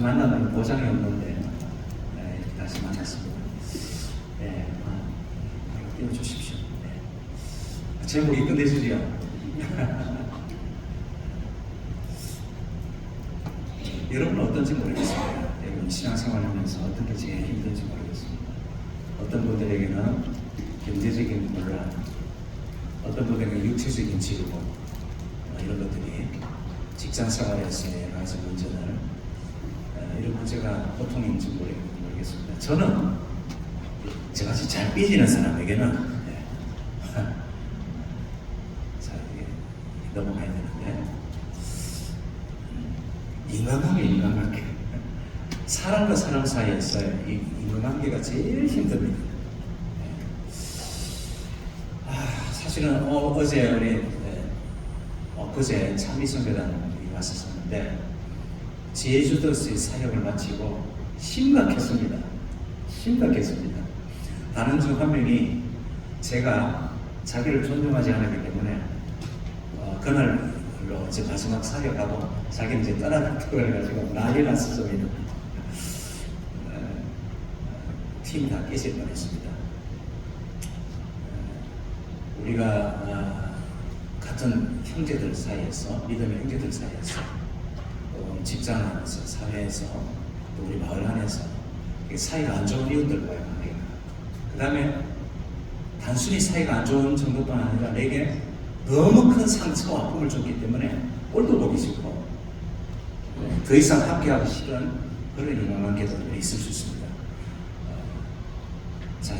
만나는 보장이 없는데 이렇게 다시 만났습니다. 띄워주십시오. 제목이 끝내주리요. 여러분은 어떤지 모르겠습니다. 여러분 신앙생활하면서 어떤 게 제일 힘든지 모르겠습니다. 어떤 분들에게는 경제적인 혼란, 어떤 분들에게는 육체적인 지루고 이런 것들이 직장생활에서의 여러 가지 문제들, 이런 문제가 보통인지 모르겠습니다. 저는 저같이 잘 삐지는 사람에게는 자, 이게 넘어가야 되는데, 인간관계 사람과 사람 사이에서 이 인간관계가 제일 힘듭니다. 사실은 어제 우리 그제 참미성교단이 왔었는데 제주도에서의 사역을 마치고 심각했습니다. 다른 중 한 명이 제가 자기를 존중하지 않았기 때문에 그날로 이제 마지막 사역하고 자기는 이제 떠나갔다고 해가지고 난리 났었습니다. 팀이 다 깨질 뻔했습니다. 우리가 같은 형제들 사이에서, 믿음의 형제들 사이에서, 또 직장 안에서, 사회에서, 또 우리 마을 안에서 사이가 안 좋은 이웃들과의 관계가, 그 다음에 단순히 사이가 안 좋은 정도뿐 아니라 내게 너무 큰 상처와 아픔을 줬기 때문에 꼴도 보기 싫고 더 이상 함께하기 싫은 그런 인간관계들이 있을 수 있습니다. 자,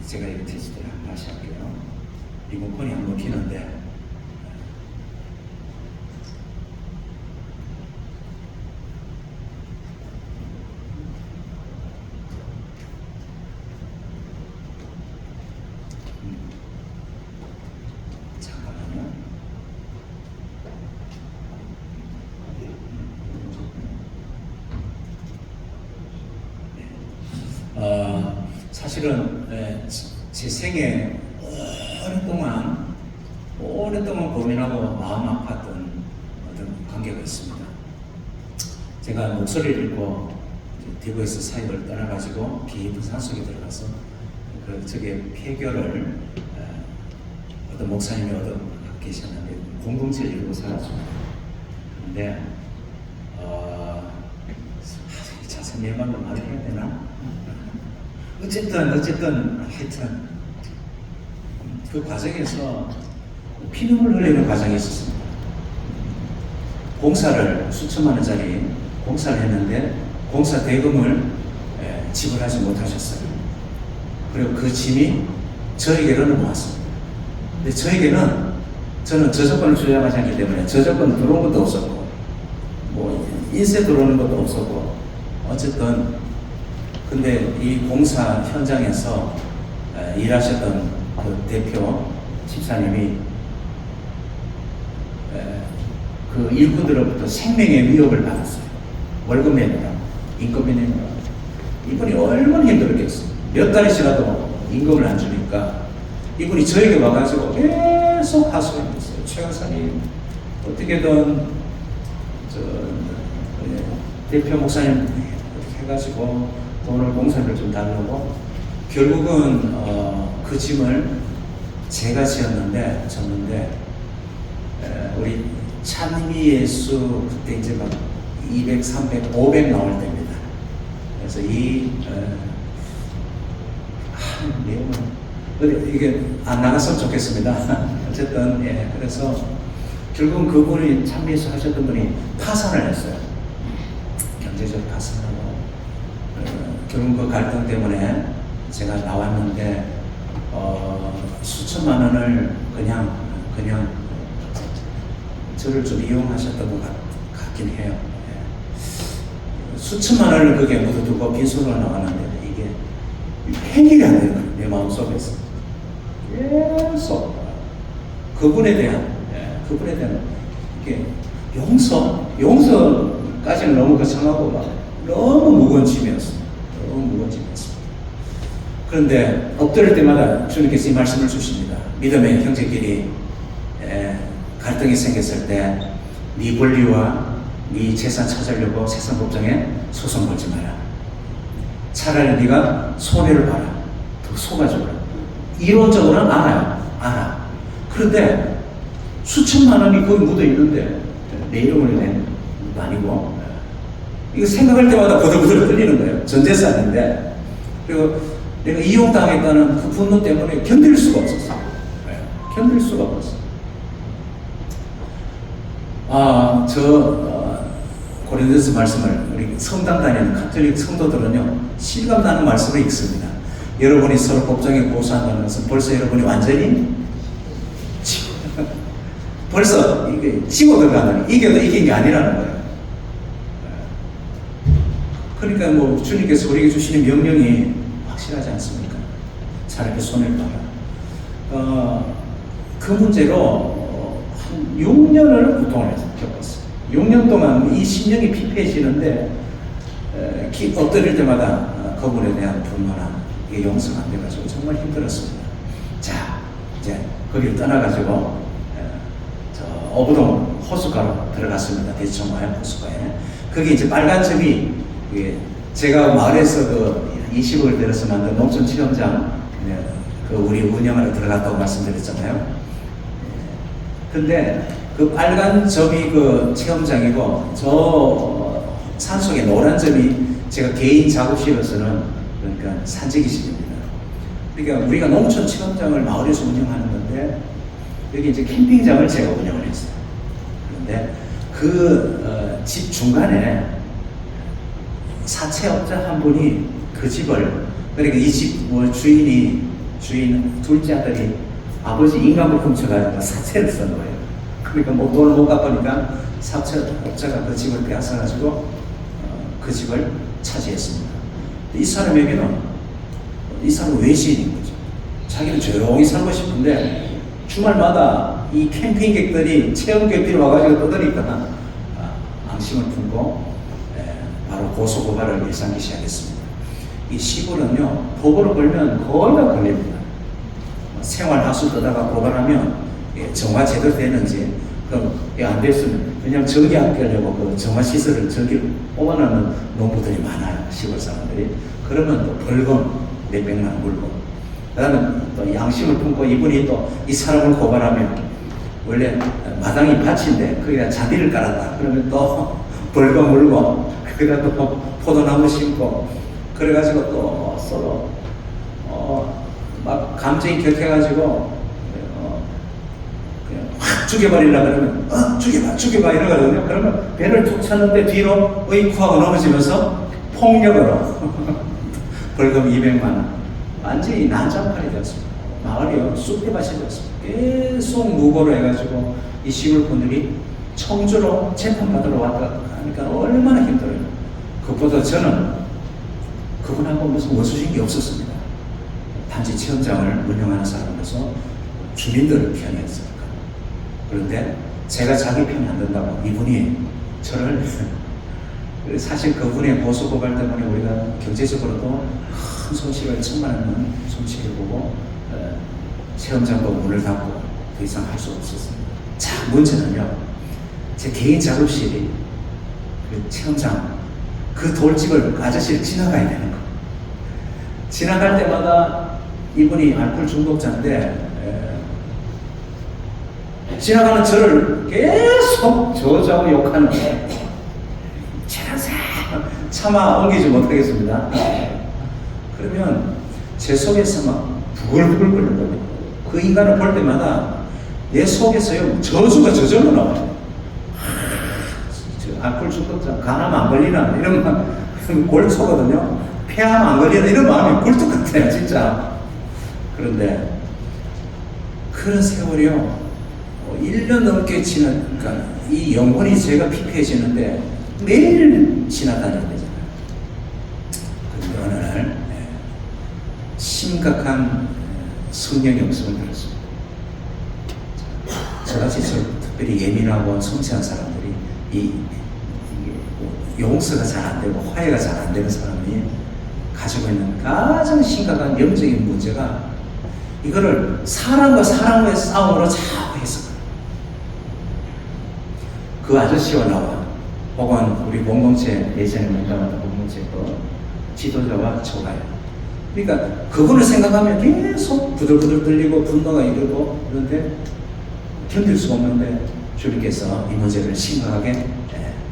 제가 이 테스트를 다시 할게요. 리모컨이 안 먹히는데 잠깐만요. 사실은 제 생에 오랫동안 고민하고 마음 아팠던 어떤 관계가 있습니다. 제가 목소리를 읽고 대구에서 사역을 떠나가지고 깊은 산속에 들어가서 저게 폐교를 어떤 목사님이 계셨는데 공동체를 이루고 살았습니다. 근데 자세히 말로 말해야 되나? 어쨌든 하여튼 그 과정에서 피눈물 흘리는 과정이 있었습니다. 공사를 수천만 원짜리 공사를 했는데 공사 대금을 지불하지 못하셨어요. 그리고 그 짐이 저에게로 넘어왔습니다. 근데 저는 저작권을 주장하지 않기 때문에 저작권 들어온 것도 없었고 뭐 인쇄 들어오는 것도 없었고 어쨌든 근데 이 공사 현장에서 일하셨던 그 대표 집사님이 그 일꾼들로부터 생명의 위협을 받았어요. 월급 내느라, 임금 내느라. 이분이 얼마나 힘들었겠어요. 몇 달이 지나도 임금을 안 주니까 이분이 저에게 와가지고 계속 하소연했어요. 최 강사님, 어떻게든 대표 목사님 어떻게 해가지고 돈을 공사를 좀 달라고. 결국은 그 짐을 제가 졌는데 우리 찬미 예수 그때 이제 막 200, 300, 500 나올 때입니다. 그래서 내용은 이게 안 나갔으면 좋겠습니다. 어쨌든 그래서 결국은 그분이 찬미 예수 하셨던 분이 파산을 했어요. 경제적 파산하고 결국 그 갈등 때문에 제가 나왔는데 수천만 원을 그냥 저를 좀 이용하셨던 것 같긴 해요. 수천만 원을 거기에 묻어두고 빈손으로 나왔는데 이게 해결이 안 돼요. 내 마음속에서 계속 그분에 대한 이게 용서까지는 너무 거창하고 막 너무 무거운 짐이었어요. 그런데 엎드릴 때마다 주님께서 이 말씀을 주십니다. 믿음의 형제끼리 갈등이 생겼을 때 네 권리와 네 재산 찾으려고 세상법정에 소송 걸지 마라. 차라리 네가 손해를 봐라. 더 속아줘라. 이론적으로는 알아. 그런데 수천만 원이 거기 묻어 있는데 내 이름을 낸 것도 아니고, 이거 생각할 때마다 부들부들 떨리는 거예요. 전 재산인데. 그리고 내가 이용당했다는 그 분노 때문에 견딜 수가 없었어요. 견딜 수가 없었어요. 고린도서 말씀을 우리 성당 다니는 가톨릭 성도들은요, 실감나는 말씀을 읽습니다. 여러분이 서로 법정에 고소한다는 것은 벌써 여러분이 완전히 벌써 이게 지고 들어가는, 이겨도 이긴 게 아니라는 거예요. 그러니까 뭐 주님께서 우리에게 주시는 명령이 확실하지 않습니까? 차라리 손해를 봐라. 그 문제로 한 6년을 고통을 겪었어요. 6년 동안 이 심령이 피폐해지는데 엎드릴 때마다 그분에 대한 분노나 이게 용서가 안 돼가지고 정말 힘들었습니다. 자, 이제 거기를 떠나가지고 저 어부동 호숫가로 들어갔습니다. 대청마을 호숫가에. 거기 이제 빨간 점이, 제가 마을에서 그 20억을 들여서 만든 농촌 체험장, 그 우리 운영하러 들어갔다고 말씀드렸잖아요. 근데 그 빨간 점이 그 체험장이고, 저 산속에 노란 점이 제가 개인 작업실로서는, 그러니까 산책이실입니다. 그러니까 우리가 농촌 체험장을 마을에서 운영하는 건데, 여기 이제 캠핑장을 제가 운영을 했어요. 그런데 그 집 중간에 사채업자 한 분이 그 집을, 그러니까 이 집 주인 둘째 아들이 아버지 인감을 훔쳐가지고 사채를 쓴 거예요. 그러니까 뭐 돈을 못 갚으니까 사채업자가 그 집을 빼앗아가지고 그 집을 차지했습니다. 이 사람에게는, 이 사람은 외지인인 거죠. 자기는 조용히 살고 싶은데 주말마다 이 캠핑객들이 체험객들이 와가지고 떠드니까 앙심을 품고 바로 고소고발을 일삼기 시작했습니다. 이 시골은요, 법으로 걸면 거의 다 걸립니다. 생활하수 떠다가 고발하면 정화 제대로 되는지, 그럼 안 됐으면 그냥 저기 아끼려고 그 정화 시설을 저기로 뽑아놓는 농부들이 많아요. 시골 사람들이. 그러면 또 벌금 몇백만 원 물고, 그 다음에 또 양심을 품고 이분이 또 이 사람을 고발하면, 원래 마당이 밭인데 거기다 자디를 깔았다 그러면 또 벌금 물고, 거기다 또 포도나무 심고, 그래가지고 또 서로 막 감정이 격해가지고 그냥 확 죽여버리려고 그러면 죽여봐 이러거든요. 그러면 배를 툭 쳤는데 뒤로 어이쿠하고 넘어지면서 폭력으로 벌금 200만 원, 완전히 난장판이 되었습니다. 마을이요, 쑥대밭이 되었습니다. 계속 무고로 해가지고 이 시골 분들이 청주로 재판받으러 왔다 하니까 얼마나 힘들어요. 그것보다 저는 그분하고 무슨 원수신기 없었습니다. 단지 체험장을 운영하는 사람으로서 주민들을 편이었으니까. 그런데 제가 자기 편이 안 된다고 이분이 저를 사실 그분의 고소고발 때문에 우리가 경제적으로도 큰 손실을, 천만 원 손실을 보고 체험장도 문을 닫고 더 이상 할 수 없었습니다. 자, 문제는요, 제 개인 작업실이 그 체험장, 그 돌집을 아저씨를 지나가야 되는 거. 지나갈 때마다 이분이 알코올 중독자인데 지나가는 저를 계속 저주하고 욕하는 거예요. 차마 옮기지 못하겠습니다. 그러면 제 속에서 막 부글부글 끓는 겁니다. 그 인간을 볼 때마다 내 속에서요, 저주가 저절로 나와요. 알코올 중독자, 간암 안 걸리나 이런 마음, 골초거든요. 폐암 안 걸리나 이런 마음이 굴뚝 같아요, 진짜. 그런데 그런 세월이요, 1년 넘게 지나니까 이 영혼이 제가 피폐해지는데 매일 지나다녀야 되잖아요. 그런데 어느 날 심각한 성령의 음성을 들었습니다. 저같이 특별히 예민하고 섬세한 사람들이 이 용서가 잘 안 되고 화해가 잘 안 되는 사람이 가지고 있는 가장 심각한 영적인 문제가, 이거를 사람과 사람의 싸움으로 자꾸 해석해요. 그 아저씨와 나와 혹은 우리 공동체 예전에 민감하던 공동체 그 지도자와 저가요. 그러니까 그분을 생각하면 계속 부들부들 떨리고 분노가 이르고 그런데 견딜 수가 없는데 주님께서 이 문제를 심각하게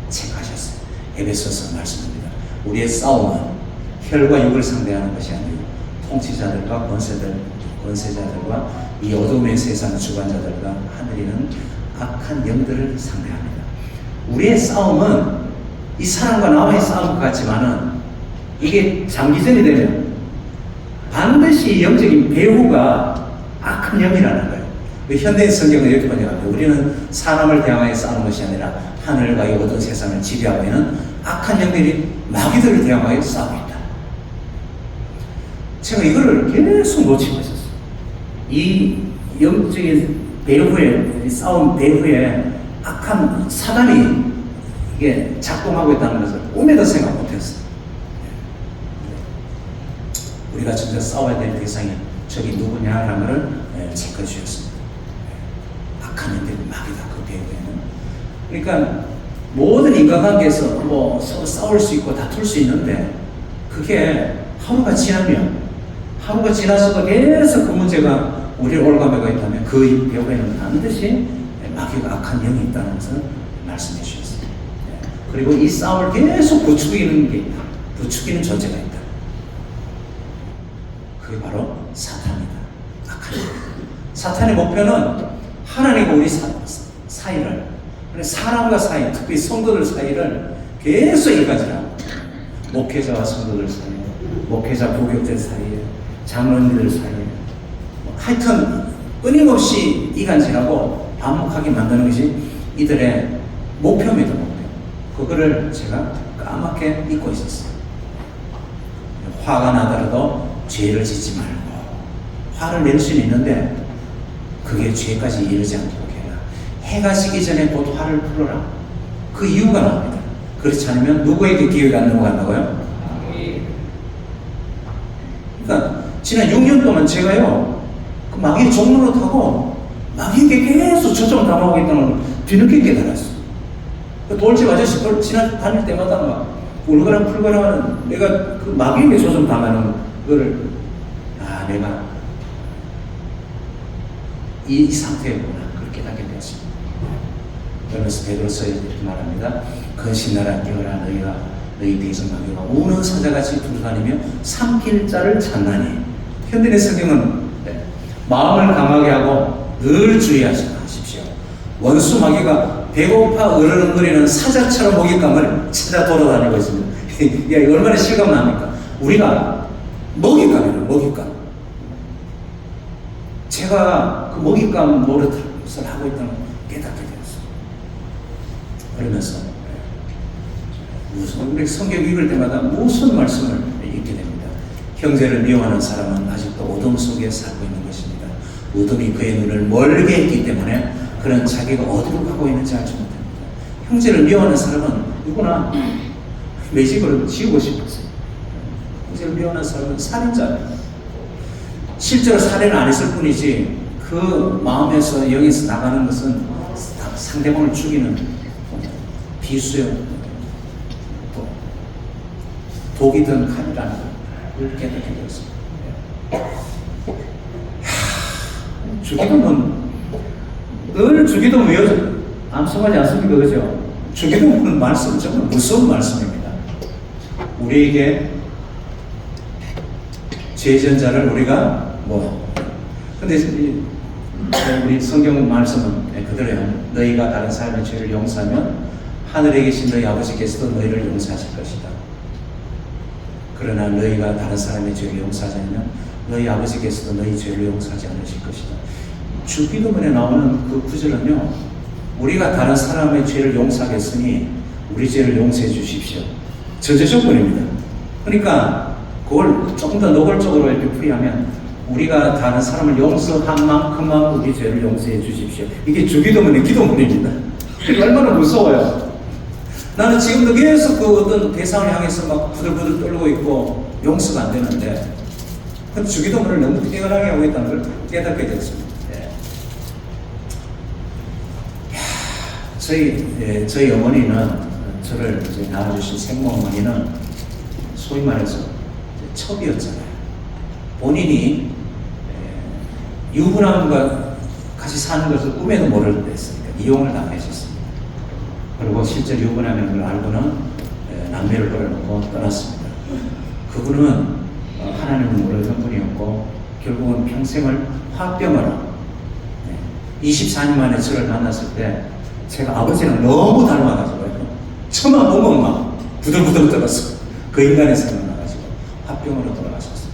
체크하셨어요. 에베소서 말씀입니다. 우리의 싸움은 혈과 육을 상대하는 것이 아니고 통치자들과 권세자들과 이 어둠의 세상 주관자들과 하늘에 있는 악한 영들을 상대합니다. 우리의 싸움은 이 사람과 나와의 싸움 같지만은 이게 장기전이 되면 반드시 영적인 배후가 악한 영이라는 거예요. 현대인 성경은 이렇게 번역합니다. 우리는 사람을 대항하여 싸우는 것이 아니라 하늘과 이 어두운 세상을 지배하고 있는 악한 영들이 마귀들을 대항하여 싸우고 있다. 제가 이거를 계속 놓치고 있었어요. 이 영적인 배후에, 싸움 배후에 악한 사단이 이게 작동하고 있다는 것을 꿈에도 생각 못했어요. 우리가 진짜 싸워야 될 대상이 저기 누구냐라는 것을 체크해 주셨습니다. 악한 영들이 마귀다, 그 배후에는. 그러니까 모든 인간관계에서 뭐 서로 싸울 수 있고 다툴 수 있는데 그게 하루가 지나서도 계속 그 문제가 우리를 올가매고 있다면 그 배후에는 반드시 마귀가 악한 영이 있다는 것을 말씀해 주셨습니다. 그리고 이 싸움을 계속 부추기는 게 있다. 부추기는 존재가 있다. 그게 바로 사탄이다. 악한 영. 사탄의 목표는 하나님과 우리 사이를, 사람과 사이, 특히 성도들 사이를 계속 이간질하고, 목회자와 성도들 사이에, 목회자 부교者사이에, 장로님들 사이에, 하여튼 끊임없이 이간질하고 반복하게 만드는 것이 이들의 목표입니다. 그거를 제가 까맣게 잊고 있었어요. 화가 나더라도 죄를 짓지 말고, 화를 낼 수는 있는데 그게 죄까지 이르지 않도록 해라. 해가 지기 전에 곧 화를 풀어라. 그 이유가 나옵니다. 그렇지 않으면 누구에게 기회가 안 넘어간다고요? 그러니까 지난 6년 동안 제가요, 그 마귀의 종로로 타고 마귀에게 계속 초점을 담아오고 있다는 걸 뒤늦게 깨달았어요. 그 돌집 아저씨 다닐 때마다 막 울거나 풀거나 하는, 내가 그 마귀에게 초점 담아놓은 거를, 내가 이 상태였구나, 그렇게 깨닫게 되었습니다. 그러면서 베드로서 이렇게 말합니다. 근신나라 깨어라, 너희가 너희 대적 마귀가 우는 사자같이 두루다니며 삼킬 자를 찾나니. 현대의 성경은 마음을 강하게 하고 늘 주의하십시오. 원수 마귀가 배고파 으르렁거리는 사자처럼 먹잇감을 찾아 돌아다니고 있습니다. 야, 이거 얼마나 실감납니까? 우리가 먹잇감이에요, 먹잇감. 제가 그 먹잇감 노릇을 하고 있다는 걸 깨닫게 되었어요. 그러면서 우리 성경 읽을 때마다 무슨 말씀을 읽게 됩니다. 형제를 미워하는 사람은 아직도 어둠 속에 살고 있는 것입니다. 어둠이 그의 눈을 멀게 했기 때문에 그는 자기가 어디로 가고 있는지 알지 못합니다. 형제를 미워하는 사람은 누구나 매직을 지우고 싶었어요. 형제를 미워하는 사람은 살인자예요. 실제로 살인을 안 했을 뿐이지 그 마음에서 영에서 나가는 것은 상대방을 죽이는 비수요, 독이든 칼이라는 걸 이렇게 느껴졌습니다. 주기도문, 늘 주기도문 외워서 암송하지 않습니까? 그죠? 주기도문 말씀 정말 무서운 말씀입니다. 우리에게 죄전자를 우리가 근데 우리 성경 말씀은 그대로요. 너희가 다른 사람의 죄를 용서하면 하늘에 계신 너희 아버지께서도 너희를 용서하실 것이다. 그러나 너희가 다른 사람의 죄를 용서하지 않으면 너희 아버지께서도 너희 죄를 용서하지 않으실 것이다. 주기도문에 나오는 그 구절은요, 우리가 다른 사람의 죄를 용서하겠으니 우리 죄를 용서해 주십시오. 전제 조건입니다. 그러니까 그걸 조금 더 노골적으로 이렇게 풀이하면 우리가 다른 사람을 용서한 만큼만 우리 죄를 용서해 주십시오. 이게 주기도문의 기도문입니다. 얼마나 무서워요. 나는 지금도 계속 그 어떤 대상을 향해서 막 부들부들 떨고 있고 용서가 안 되는데 그 주기도문을 너무 깨끗하게 하고 있다는 걸 깨닫게 됐습니다. 저희 어머니는 저를 이제 낳아주신 생모어머니는 소위 말해서 첩이었잖아요. 본인이 유부남과 같이 사는 것을 꿈에도 모를 때였으니까 이용을 당하셨습니다. 그리고 실제 유부남인 걸 알고는 남매를 버려놓고 떠났습니다. 그분은 하나님을 모르던 분이었고 결국은 평생을 화병으로 24년 만에 저를 만났을 때 제가 아버지랑 너무 닮아가지고 처마 보면 막 부들부들 떨었어. 그 인간의 생각나가지고 화병으로 돌아가셨어요.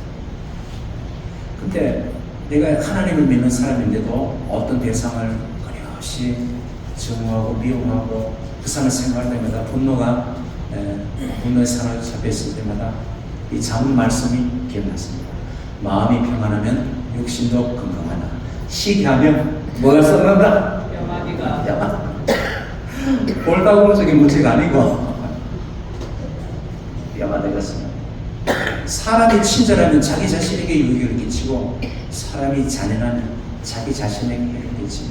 근데 내가 하나님을 믿는 사람인데도 어떤 대상을 끊임없이 증오하고 미움하고 그 사람을 생각할 때마다 분노의 사로잡혀 있을 때마다 이 잠언 말씀이 기억났습니다. 마음이 평안하면 육신도 건강하나 시기하면 뭐가 썩는다? 야마디가. 옳다고 보는 적이 문제가 아니고 야마디가 썩는다. 사람이 친절하면 자기 자신에게 유익을 끼치고 사람이 잔인하면 자기 자신에게 해를 끼치고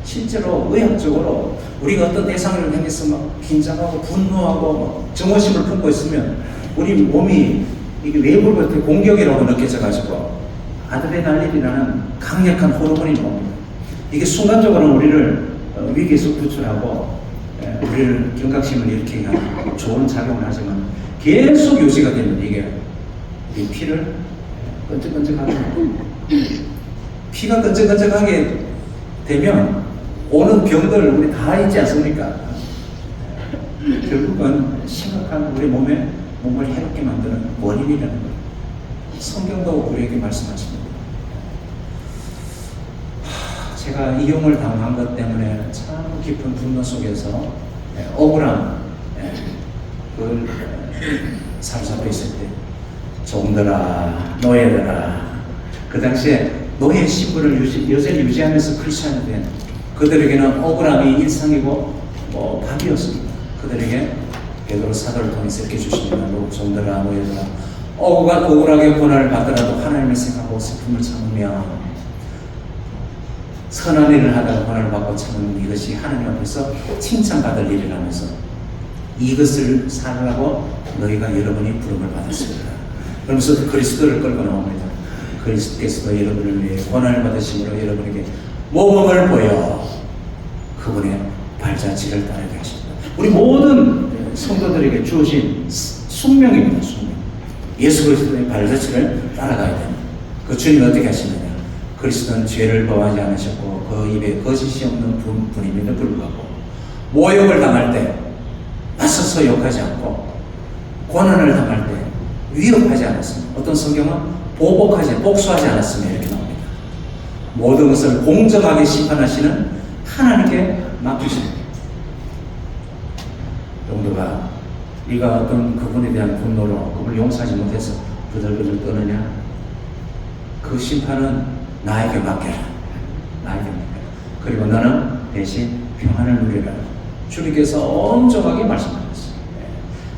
실제로 의학적으로 우리가 어떤 대상을 향해서 막 긴장하고 분노하고 막 증오심을 품고 있으면 우리 몸이 이게 외부로부터 공격이라고 느껴져가지고 아드레날린이라는 강력한 호르몬이 나옵니다. 이게 순간적으로 우리를 위기에서 구출하고 우리를 경각심을 일으키게 하는 좋은 작용을 하지만 계속 유지가 되면 이게 우리 피를 끈적끈적하게 피가 끈적끈적하게 되면 오는 병들 우리 다 있지 않습니까? 결국은 심각한 우리 몸을 해롭게 만드는 원인이라는 거예요. 성경도 우리에게 말씀하십니다. 제가 이용을 당한 것 때문에 참 깊은 분노 속에서 억울함 그걸 사로잡혀 있을 때 종들아 노예들아 그 당시에 노예 신분을 여전히 유지하면서 크리스천이 된 그들에게는 억울함이 일상이고 밥이었습니다. 그들에게 베드로 사도를 통해서 이렇게 주십니다. 종들아 노예들아 억울하게 고난을 받더라도 하나님을 생각하고 슬픔을 참으며 선한 일을 하다가 고난을 받고 참으면 이것이 하나님 앞에서 칭찬받을 일이라면서 이것을 살라고 너희가 여러분이 부름을 받았습니다. 그러면서 그리스도를 끌고 나옵니다. 그리스도께서도 여러분을 위해 고난을 받으심으로 여러분에게 모범을 보여 그분의 발자취를 따르게 하십니다. 우리 모든 성도들에게 주어진 숙명입니다. 숙명. 예수 그리스도의 발자취를 따라가야 됩니다. 그 주님은 어떻게 하시느냐? 그리스도는 죄를 범하지 않으셨고 그 입에 거짓이 없는 분임에도 불구하고 모욕을 당할 때 맞서서 욕하지 않고 고난을 당할 때 위협하지 않았습니다. 어떤 성경은 복수하지 않았으며 이렇게 나옵니다. 모든 것을 공정하게 심판하시는 하나님께 맡기십니다. 용도가 네가 어떤 그분에 대한 분노로 그분을 용서하지 못해서 부들부들 떠느냐? 그 심판은 나에게 맡겨라. 나에게 맡겨라. 그리고 너는 대신 평안을 누리라. 주님께서 엄정하게 말씀하셨어요.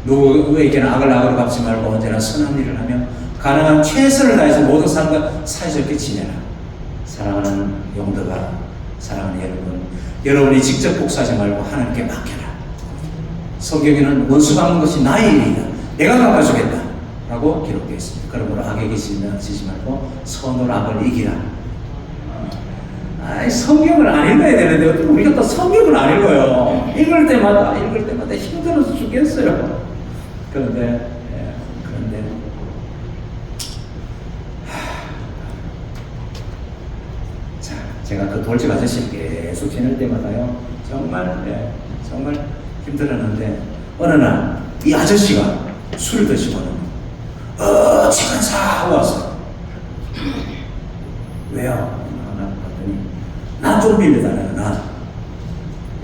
누구에게나 악을 악으로 갚지 말고 언제나 선한 일을 하며 가능한 최선을 다해서 모든 사람과 사이좋게 지내라. 사랑하는 용도가, 사랑하는 여러분, 여러분이 직접 복수하지 말고 하나님께 맡겨라. 성경에는 원수 갚는 것이 나의 일이다. 내가 갚아주겠다. 라고 기록되어 있습니다. 그러므로 악에게 지지 말고 선으로 악을 이기라. 성경을 안 읽어야 되는데 어떻게 우리가 또 성경을 안 읽어요. 읽을 때마다 힘들어서 죽겠어요. 그런데 자, 제가 그 돌직 아저씨를 계속 지낼 때마다요 정말 힘들었는데 어느 날 이 아저씨가 술을 드시고는 치간사 하고 왔어요. 왜요? 나 좀 빌려달라요. 나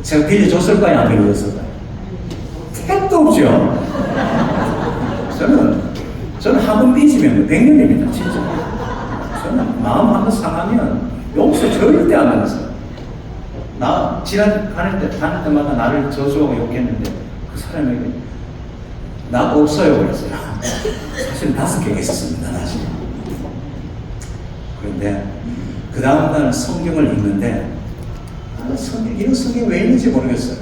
제가 빌려줬을까요? 안 빌려줬을까요? 택도 없죠. 저는 한 번 삐지면 100년입니다. 진짜. 저는 마음 한번 상하면 용서 절대 안 하겠어요. 나 다닐 때마다 나를 저주하고 욕했는데 그 사람에게 나 없어요 그랬어요. 사실 5개가 있었습니다. 사실. 그런데 그 다음날 성경을 읽는데 이런 성경이 왜 있는지 모르겠어요.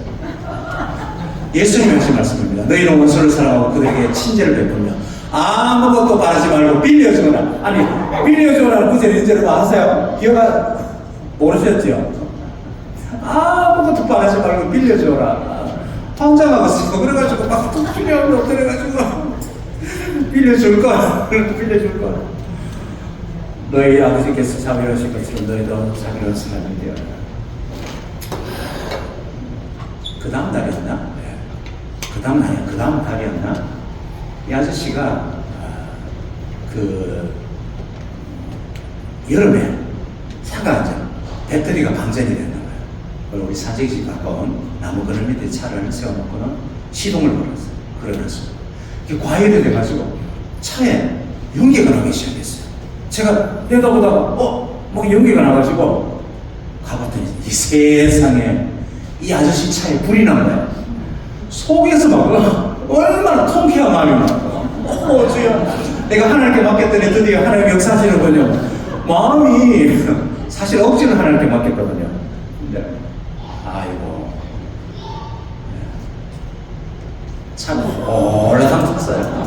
예수님이 하신 말씀입니다. 너희는 원수를 사랑하고 그들에게 친절을 베풀며 아무것도 바라지 말고 빌려주거나. 아니, 빌려주거라는 구절이 인제를 아세요? 기억 모르셨죠? 아무것도 바라지 말고 빌려주거라. 황장하고 있어. 그래가지고 막 뚝 필요하고 그래가지고 빌려줄 거야. 빌려줄 거야. 너희 아버지께서 자비로우신 것처럼 너희도 자비로운 사람이 되어라. 그 다음 달이었나? 그 다음 달이었나? 이 아저씨가 여름에 차가 이제 배터리가 방전이 됐나 봐요. 그리고 우리 사직지 가까운 나무 그늘 밑에 차를 세워놓고는 시동을 걸어놨어요. 과열이 돼가지고 차에 연기가 나기 시작했어요. 제가 내다보다가 뭐 연기가 나가지고 가봤더니 이 세상에 이 아저씨 차에 불이 난 거야. 속에서 막 얼마나 통쾌한 마음이 막 주여 내가 하나님께 맡겼더니 드디어 하나님 역사하시는군요. 마음이 사실 억지로 하나님께 맡겼거든요. 근데 아이고 참 오래상 탔어요.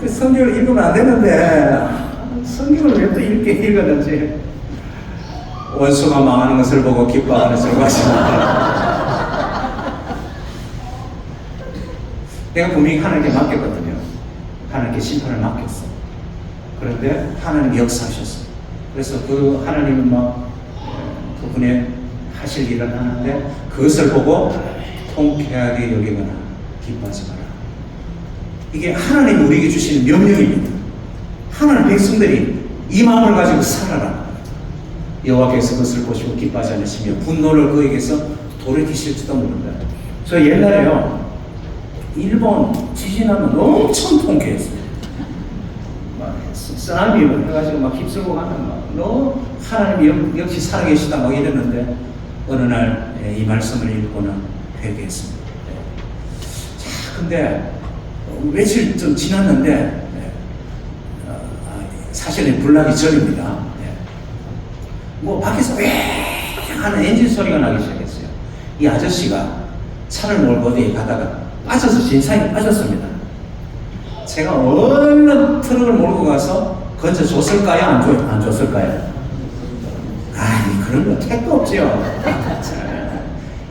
성경을 읽으면 안 되는데 성경을 왜 또 읽었는지. 원수가 망하는 것을 보고 기뻐하는 절과시다. 내가 분명히 하나님께 맡겼거든요. 하나님께 심판을 맡겼어. 그런데 하나님이 역사하셨어. 그래서 그 하나님은 그분의 하실 일을 하는데 그것을 보고 통쾌하게 여기거나 기뻐하지 마라. 이게 하나님이 우리에게 주시는 명령입니다. 하나님 백성들이 이 마음을 가지고 살아라. 여호와께서 그것을 보시고 기뻐하지 않으시며 분노를 그에게서 돌이키실지도 모른다. 저 옛날에요 일본 지진하면 엄청 통쾌했어요. 막 쓰나미를 해가지고 막 휩쓸고 가면 막 너무 하나님이 역시 살아계시다 막 이랬는데 어느 날 이 말씀을 읽고는 회개했습니다. 자, 근데 며칠 좀 지났는데 사실은 불나기 전입니다. 밖에서 왜 하는 엔진 소리가 나기 시작했어요. 이 아저씨가 차를 몰고 어디에 가다가 빠져서 진상에 빠졌습니다. 제가 얼른 트럭을 몰고 가서 건져줬을까요? 안 줬을까요? 아니, 그런 거 택도 없지요.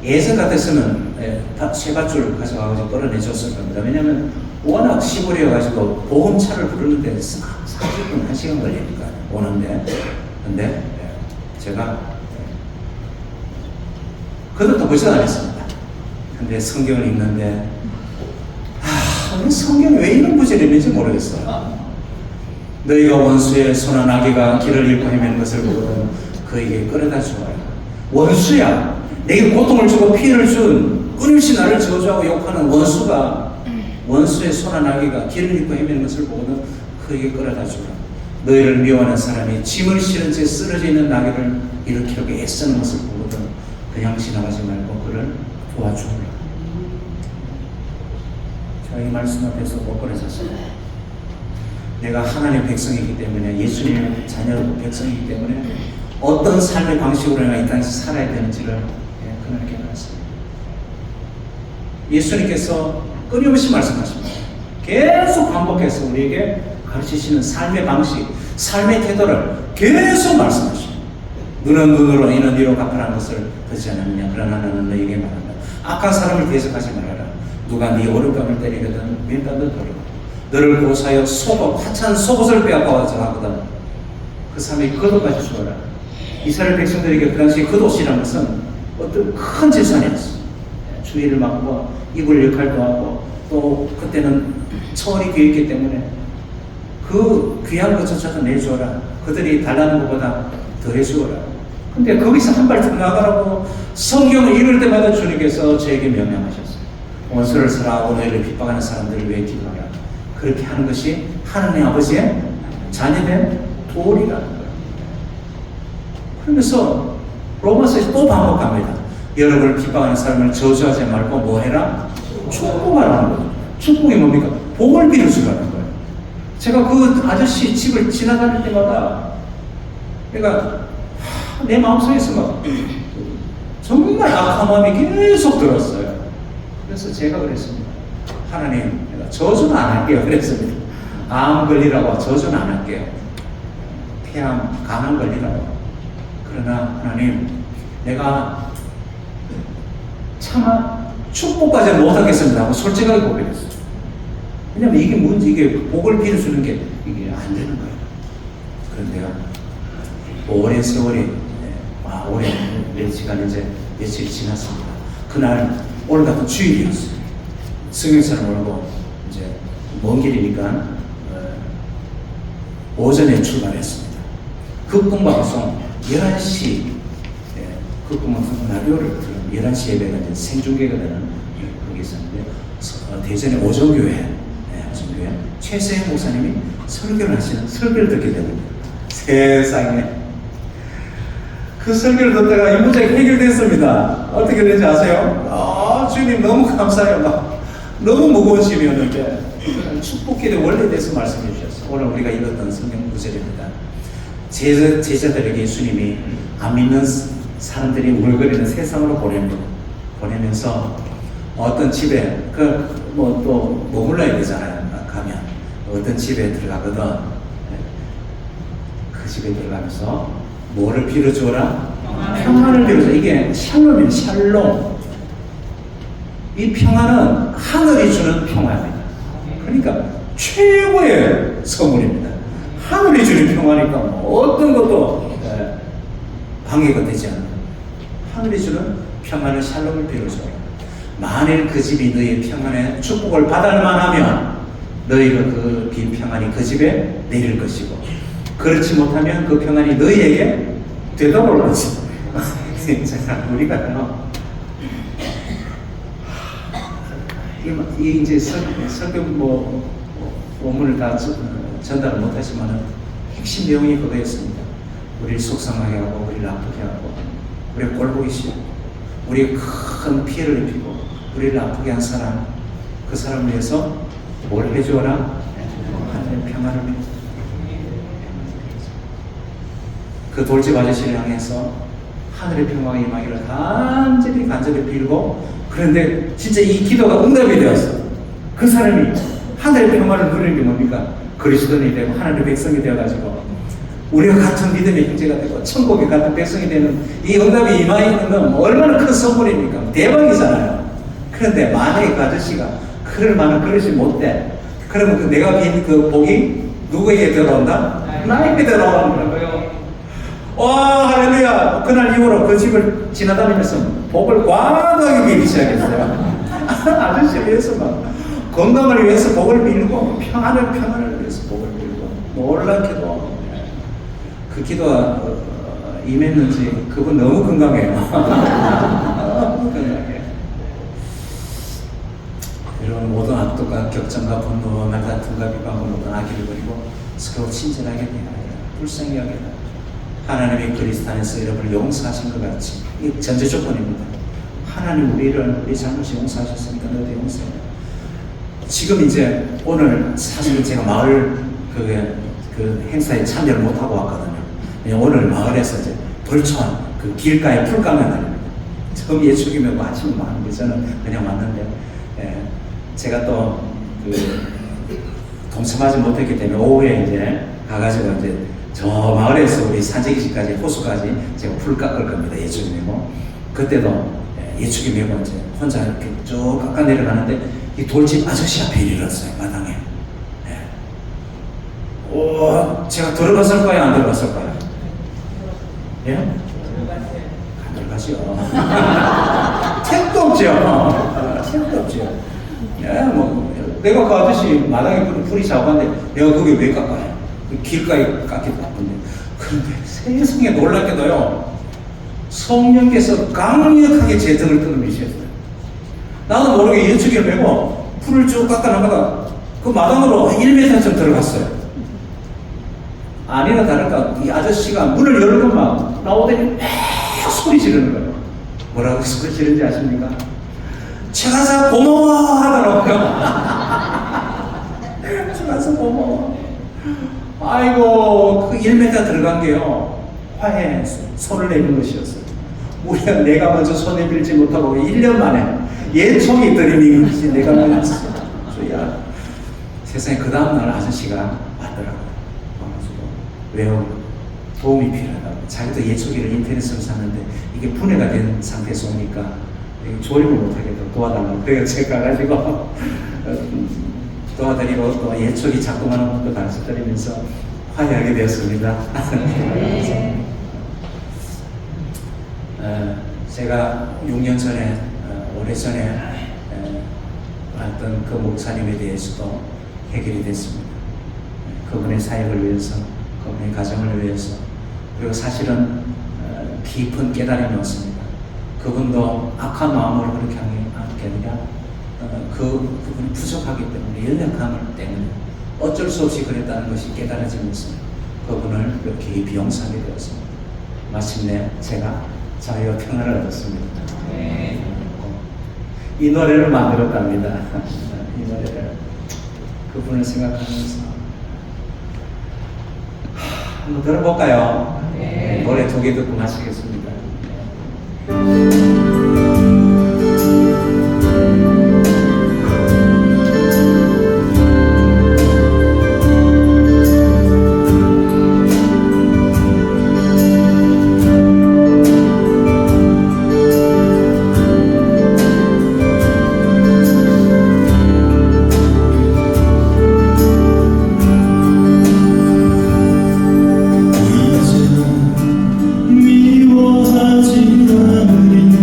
예전 같았으면 쇠밧줄 가져가서 끌어내줬을 겁니다. 왜냐면 워낙 시골이어가지고 보험차를 부르는데 40분, 1시간 걸리니까 오는데. 근데 제가 그것도 벌써 안 했습니다. 근데 성경을 읽는데 우리 성경이 왜 이런 구절이 있는지 모르겠어요. 너희가 원수의 소나 나귀가 길을 잃고 헤매는 것을 보거든 그에게 끌어다 주어라. 원수야. 내게 고통을 주고 피해를 준 끊임없이 나를 저주하고 욕하는 원수의 소나 나귀가 길을 잃고 헤매는 것을 보거든 그에게 끌어다 주라. 너희를 미워하는 사람이 짐을 실은 채 쓰러져 있는 나귀를 일으키려고 애쓰는 것을 보거든 그냥 지나가지 말고 그를 도와주라. 제가 이 말씀 앞에서 엎어졌습니다. 내가 하나님의 백성이기 때문에 예수님의 자녀 백성이기 때문에 어떤 삶의 방식으로 내가 이 땅에서 살아야 되는지를 그날 깨달았습니다. 예수님께서 끊임없이 말씀하십니다. 계속 반복해서 우리에게 가르치시는 삶의 방식, 삶의 태도를 계속 말씀하십니다. 눈은 눈으로 이는 이로 갚으라는 것을 듣지 않았느냐. 그러나 나는 너에게 말한다. 악한 사람을 대적하지 말아라. 누가 네 오른뺨을 때리거든 왼뺨도 돌리고 너를 고사하여 하찮은 속옷을 빼앗아 가져가거든 그 사람이 겉옷까지 주어라. 이스라엘 백성들에게 그 당시 겉옷이라는 것은 어떤 큰 재산이었어. 주의를 맡고 입을 역할도 하고 또 그때는 처원이 귀했기 때문에 그 귀한 것조차도 내주어라. 그들이 달라는 것보다 더 해주어라. 근데 거기서 한 발 더 나가라고 성경을 읽을 때마다 주님께서 저에게 명령하셨어요. 원수를 사랑하고 너희를 핍박하는 사람들을 위해 기도하라. 그렇게 하는 것이 하나님 아버지의 자녀된 도리라는 거예요. 그러면서 로마서에서 또 반복합니다. 여러분을 핍박하는 사람을 저주하지 말고 뭐 해라? 축복하라는 거죠. 축복이 뭡니까? 복을 빌어주라는 거예요. 제가 그 아저씨 집을 지나다닐 때마다 내가 내 마음속에서 막 정말 악한 마음이 계속 들었어요. 그래서 제가 그랬습니다. 하나님, 내가 저주는 안 할게요. 그랬습니다. 암 걸리라고 저주는 안 할게요. 폐암, 간암 걸리라고. 그러나 하나님, 내가 차마 축복까지는 못하겠습니다 하고 솔직하게 고백했어요. 왜냐면 이게 뭔지, 이게 복을 빌어주는 게 이게 안 되는 거예요. 그런데요, 오랜 세월이, 올해 몇 시간 이제 며칠이 지났습니다. 그날 오늘 같은 주일이었어요. 승용차를 몰고 이제 먼 길이니까 오전에 출발했습니다. 극동방송 11시 극동방송 라디오를 들으면 11시 예배가 이제 생중계가 되는 그게 있었는데 대전의 오정교회 오정교회 최세영 목사님이 설교를 하시는 설교를 듣게 됩니다. 세상에 그 설교를 듣다가 이 문제가 해결됐습니다. 어떻게 되는지 아세요? 주님 너무 감사해요. 너무 무거운 짐이었는데 축복기의 원리에 대해서 말씀해 주셨어요. 오늘 우리가 읽었던 성경 구절입니다. 제자들에게 예수님이 안 믿는 사람들이 울거리는 세상으로 보내면서 어떤 집에 또 머물러야 되잖아요. 가면 어떤 집에 들어가거든. 그 집에 들어가면서 뭐를 빌어주어라? 평안을 빌어줘. 이게 샬롬이에요. 샬롬. 이 평안은 하늘이 주는 평안입니다. 그러니까 최고의 선물입니다. 하늘이 주는 평안이니까 어떤 것도 방해가 되지 않는 하늘이 주는 평안을 샬롬을 빌어줘요. 만일 그 집이 너희의 평안에 축복을 받을만 하면 너희가 그 빈 평안이 그 집에 내릴 것이고 그렇지 못하면 그 평안이 너희에게 되돌아올 것이고 우리가 이 이제 설교 원문을 다 전달을 못하지만은 핵심 내용이 그거였습니다. 우리를 속상하게 하고, 우리를 아프게 하고, 우리를 꼴보기 싫고, 우리의 큰 피해를 입히고, 우리를 아프게 한 사람, 그 사람을 위해서 뭘 해주어라? 하나님의 평안을 빌어. 그 돌집 아저씨를 향해서 하늘의 평화가 임하기를 간절히 빌고, 그런데 진짜 이 기도가 응답이 되었어. 그 사람이 하늘의 평화를 누리는 게 뭡니까? 그리스도인이 되고 하나님의 백성이 되어가지고 우리가 같은 믿음의 형제가 되고 천국에 같은 백성이 되는 이 응답이 임하 있는 건 얼마나 큰 선물입니까? 대박이잖아요. 그런데 만약에 그 아저씨가 그럴 만한 그릇이 못 돼. 그러면 내가 빈 그 복이 누구에게 들어온다? 나에게 들어오는 거예요. 와, 할렐루야. 그날 이후로 그 집을 지나다니면서 복을 과도하게 빌기 시작했어요. 아저씨를 위해서 막 건강을 위해서 복을 빌고 평안을 위해서 복을 빌고 놀랍게도 그 기도가 임했는지 그분 너무 건강해요. 건강해. 여러분 모든 악독과 격정과 분노와 말 다툼과 비방으로 모든 악의를 버리고 서로 친절하게 대하라. 불쌍히 여기라. 하나님이 그리스도 안에서 여러분을 용서하신 것 같이 이 전제 조건입니다. 하나님 우리 잘못이 용서하셨으니까 너도 용서해. 지금 이제 오늘 사실 제가 마을 그 행사에 참여를 못 하고 왔거든요. 오늘 마을에서 이제 벌초한 그 길가에 풀감에 날립니다. 처음 예축이 메고 아침에 왔는데 저는 그냥 왔는데 제가 또 동참하지 못했기 때문에 오후에 이제 가가지고 이제 저 마을에서 우리 산지기지까지 호수까지 제가 풀 깎을 겁니다. 예축이 메고 그때도 예축이 메고 이제 혼자 이렇게 쭉 깎아 내려가는데 이 돌집 아저씨 앞에 일어났어요. 마당에. 제가 들어갔을까요? 안 들어갔을까요? 예? 안 들어가죠. 택도 없죠. 택도 없죠. 내가 그 아저씨 마당에 풀이 작았는데 내가 그게 왜 깎아요? 길가에 깎기도 바쁜데. 그런데 세상에 놀랍게도요. 성령께서 강력하게 제 등을 끌어미셨어요. 나도 모르게 예측을 메고 풀을 쭉 깎아나가다 그 마당으로 1m쯤 들어갔어요. 아니나 다를까 이 아저씨가 문을 열고 막 나오더니 막 소리 지르는 거예요. 뭐라고 소리 지르는지 아십니까? 최가사 고마워 하더라고요. 최가사 고마워. 아이고 그 1m 들어간 게요 화해 손을 내는 것이었어요. 우리가 내가 먼저 손에 밀지 못하고 1년 만에 예총이 들이민 것이 내가 먼저 주야. 세상에 그 다음날 아저씨가 왔더라고요. 와가지고 왜요? 도움이 필요하다고. 자기도 예초기를 인터넷으로 샀는데 이게 분해가 된 상태에서 오니까 조립을 못하겠다고 도와달라고. 그래서 제가 가가지고 도와드리고 또 예초기 작동하는 것도 가르쳐 드리면서 화해하게 되었습니다. 제가 6년 전에 오래전에 봤던 그 목사님에 대해서도 해결이 됐습니다. 그분의 사역을 위해서, 그분의 가정을 위해서, 그리고 사실은 깊은 깨달음이 왔습니다. 그분도 악한 마음으로 그렇게 한 게 아니라 그분이 부족하기 때문에, 연약함을 때문에 어쩔 수 없이 그랬다는 것이 깨달아지면서 그분을 이렇게 비용사하게 되었습니다. 마침내 제가 자유와 평안을 얻었습니다. 이 노래를 만들었답니다. 이 노래를 그분을 생각하면서 한번 들어볼까요? 노래 2개 듣고 마치겠습니다. 미워하지 않으리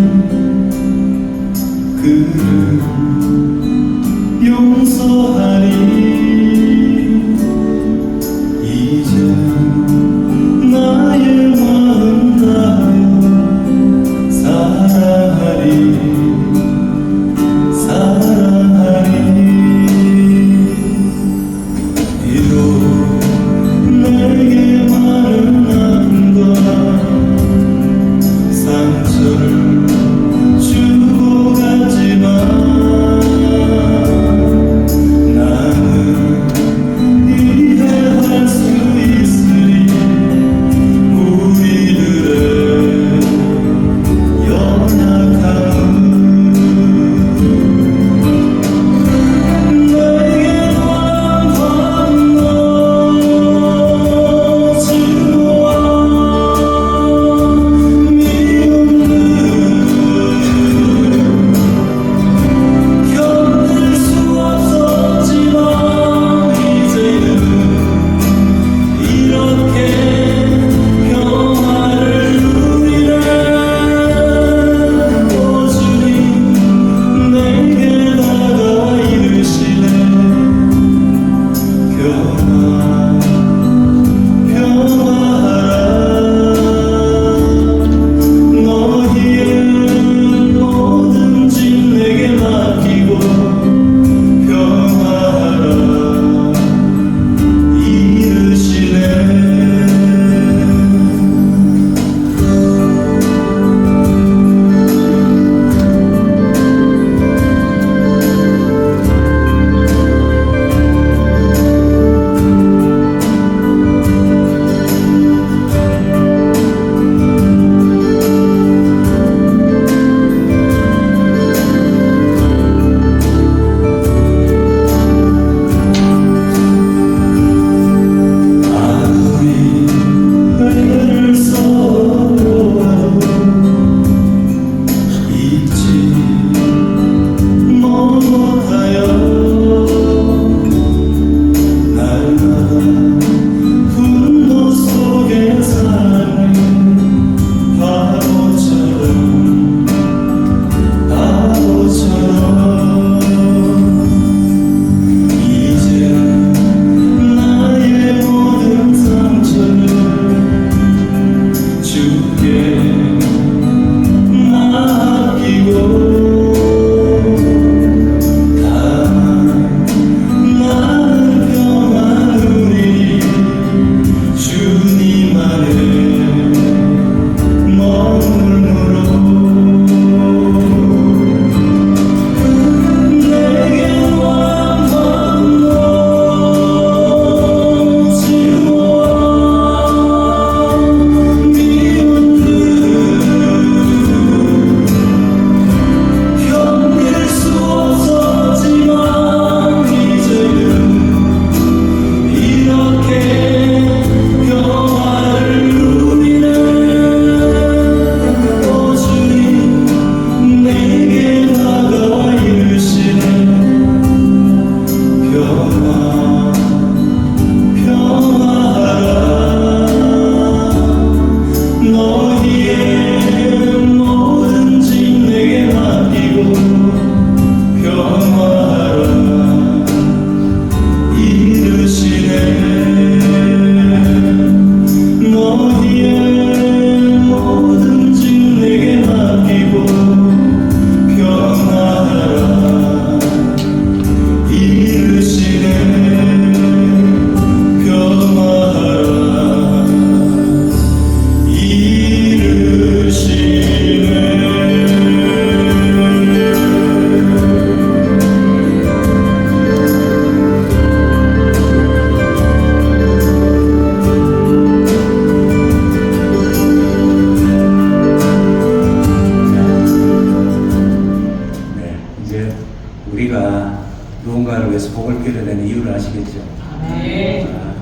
우리가 누군가를 위해서 복을 빌어야 되는 이유를 아시겠죠? 아,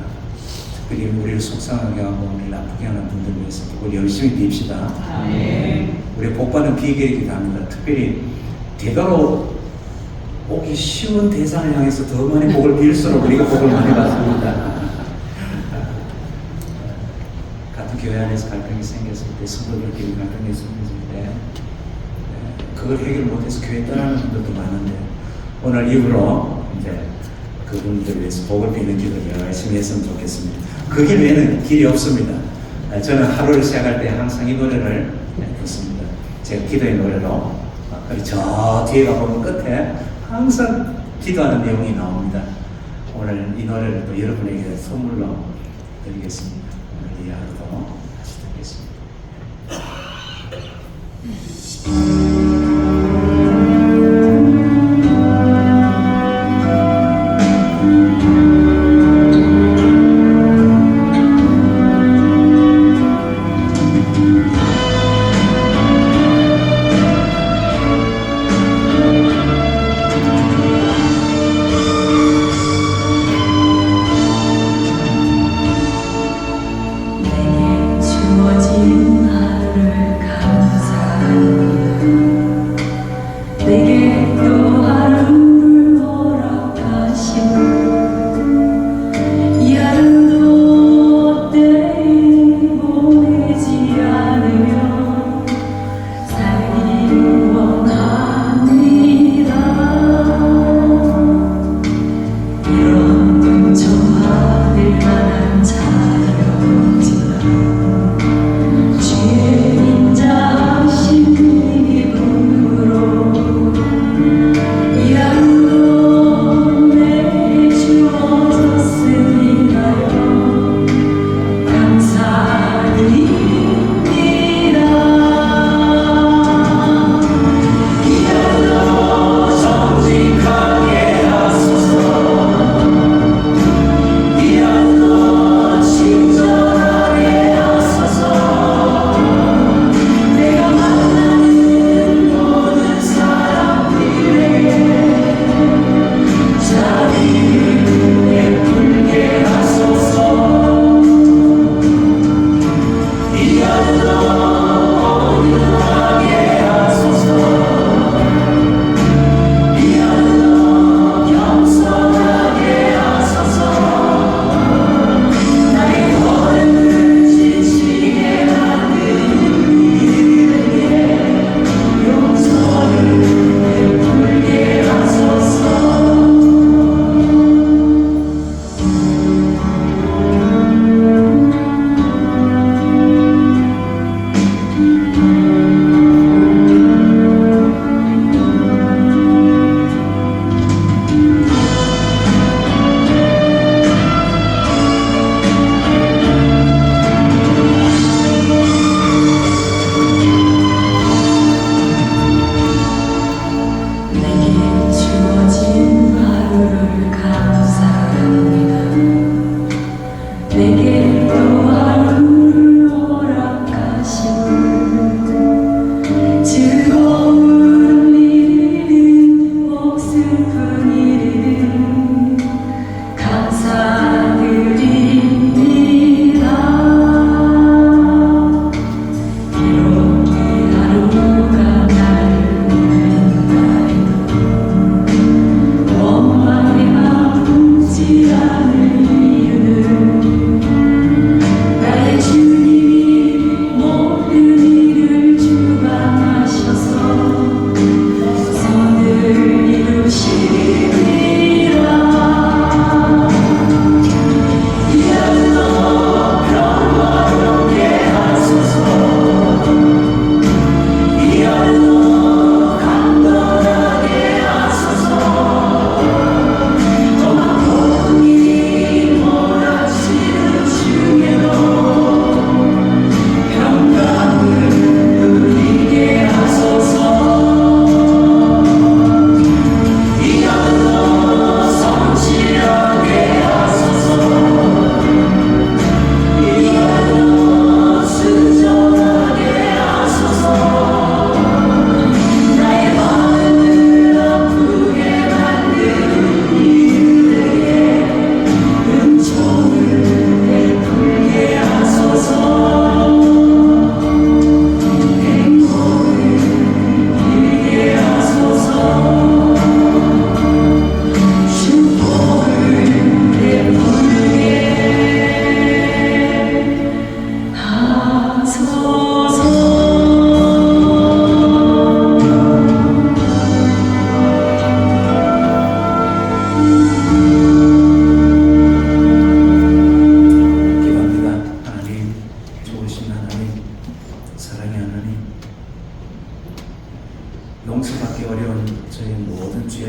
특별히 우리를 속상하게 하고 우리를 아프게 하는 분들 위해서 복을 열심히 빕시다. 우리 복받는 비결이기도 합니다. 특별히 되도록 오기 쉬운 대상을 향해서 더 많이 복을 빌수록 우리가 복을 많이 받습니다. 같은 교회 안에서 갈등이 생겼을 때, 성도들끼리 갈등이 생겼을 때 그걸 해결 못해서 교회 떠나는 분들도 많은데, 오늘 이후로 이제 그분들 위해서 복을 비는 기도를 열심히 했으면 좋겠습니다. 그 길 외에는 길이 없습니다. 저는 하루를 시작할 때 항상 이 노래를 듣습니다. 제가 기도의 노래로. 그리고 저 뒤에 가보면 끝에 항상 기도하는 내용이 나옵니다. 오늘 이 노래를 또 여러분에게 선물로 드리겠습니다. 오늘 이 하루도 같이 듣겠습니다. 주어진 하루를 감사합니다.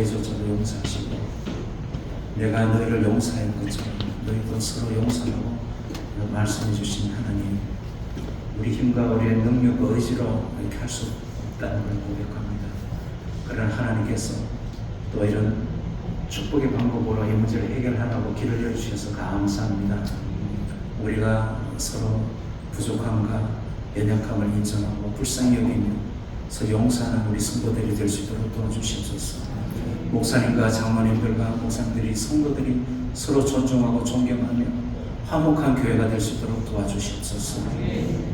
대조자도 용서하시고 내가 너희를 용서한 것처럼 너희도 서로 용서하고 말씀해 주신 하나님, 우리 힘과 우리의 능력과 의지로 이렇게 할 수 없다는 걸 고백합니다. 그러나 하나님께서 또 이런 축복의 방법으로 이 문제를 해결하라고 길을 열주셔서 감사합니다. 우리가 서로 부족함과 연약함을 인정하고 불쌍히 여기며 서로 용서하는 우리 성도들이 될 수 있도록 도와주시옵소서. 목사님과 장로님들과 목사님들이 성도들이 서로 존중하고 존경하며 화목한 교회가 될 수 있도록 도와주시옵소서.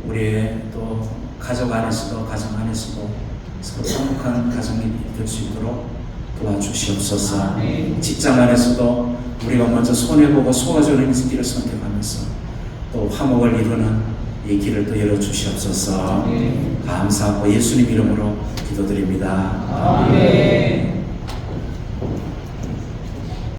우리의 또 가정 안에서도 서로 화목한 가정이 될 수 있도록 도와주시옵소서. 직장 안에서도 우리가 먼저 손해보고 속아주는 길을 선택하면서 또 화목을 이루는 이 길을 또 열어주시옵소서. 감사하고 예수님 이름으로 기도드립니다. 아멘.